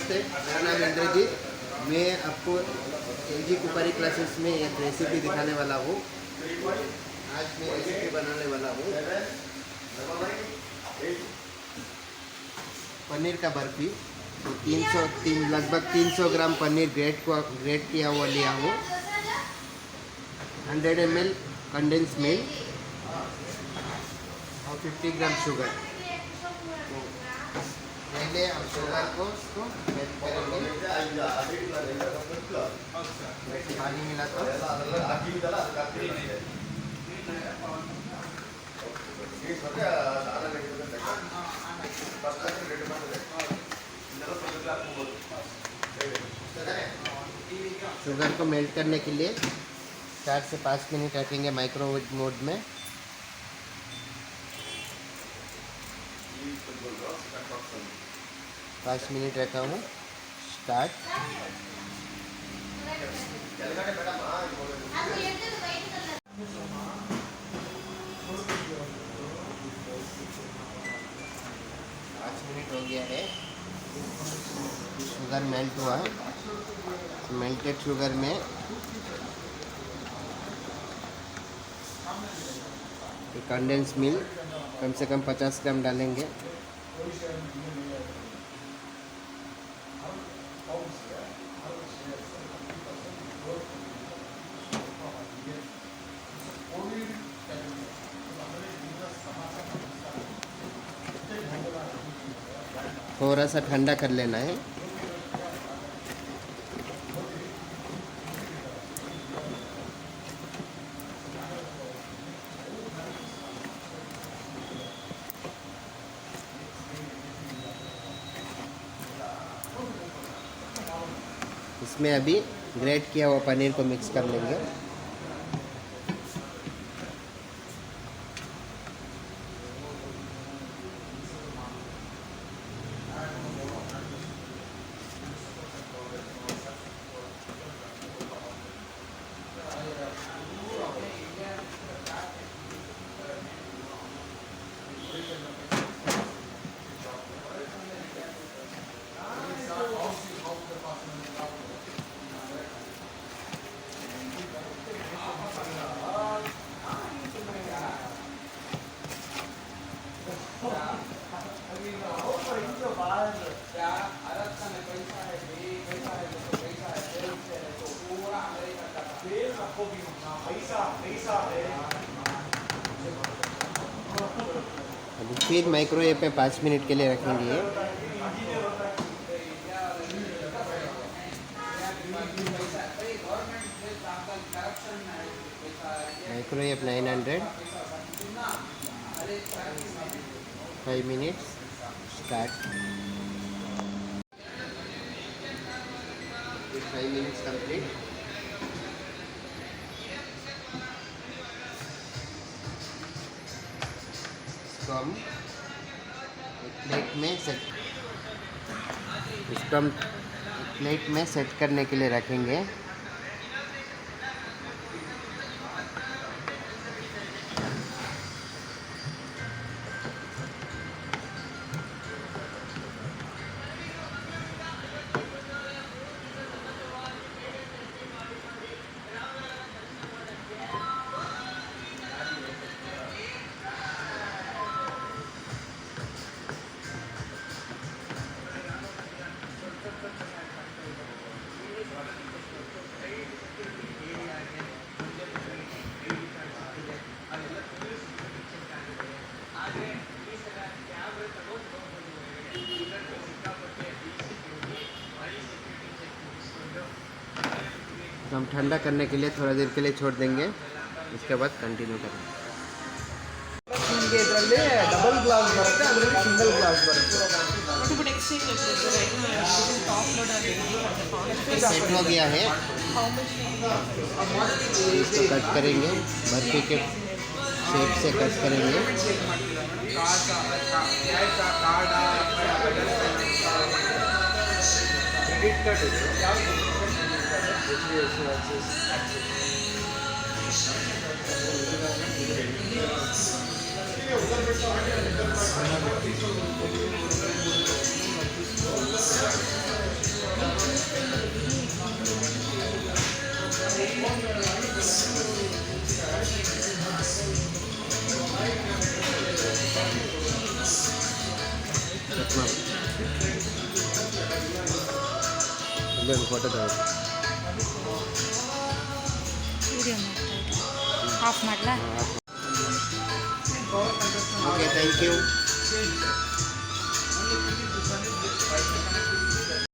नमस्ते, मेरा नाम इंद्रजीत। मैं आपको एलजी कुपारी क्लासेस में एक रेसिपी दिखाने वाला हूँ। आज मैं रेसिपी बनाने वाला हूँ पनीर का बर्फी। तो लगभग 300 ग्राम पनीर ग्रेट किया हुआ लिया हूँ। 100 ml कंडेंस मिल्क और 50 ग्राम शुगर। पहले हम शुगर को मेल्ट करेंगे। पानी मिला तो शुगर को मेल्ट करने के लिए 4 से 5 मिनट रखेंगे माइक्रोवेव मोड में। पाँच मिनट रखा हूँ। स्टार्ट। पाँच मिनट हो गया है। शुगर मेल्ट हुआ। मेल्टेड शुगर में कंडेंस मिल्क कम से कम 50 ग्राम डालेंगे। थोड़ा सा ठंडा कर लेना है। इसमें अभी ग्रेट किया हुआ पनीर को मिक्स कर लेंगे। अभी फिर माइक्रोवेव पे 5 मिनट के लिए रखेंगे ये। Microwave 900 5 minutes. Start. 5 minutes complete. इसको हम प्लेट में सेट करने के लिए रखेंगे। तो हम ठंडा करने के लिए थोड़ा देर के लिए छोड़ देंगे। उसके बाद कंटिन्यू करेंगे। डबल ग्लास बರುತ್ತೆ, ಅದರಲ್ಲಿ ಸಿಂಗಲ್ ಗ್ಲಾಸ್ ಬರುತ್ತೆ। सेट हो गया है। इसको कट करेंगे, बर्फी के शेप से कट करेंगे। ಇಲ್ಲೊಂದು ಫೋಟೋ ತಗೊಳ್ಳಿ. ವಿಡಿಯೋ ಮಾಡ್ತಾ ಇದ್ದೆ. ಆಫ್ ಮಾಡಲಾ? Okay, thank you.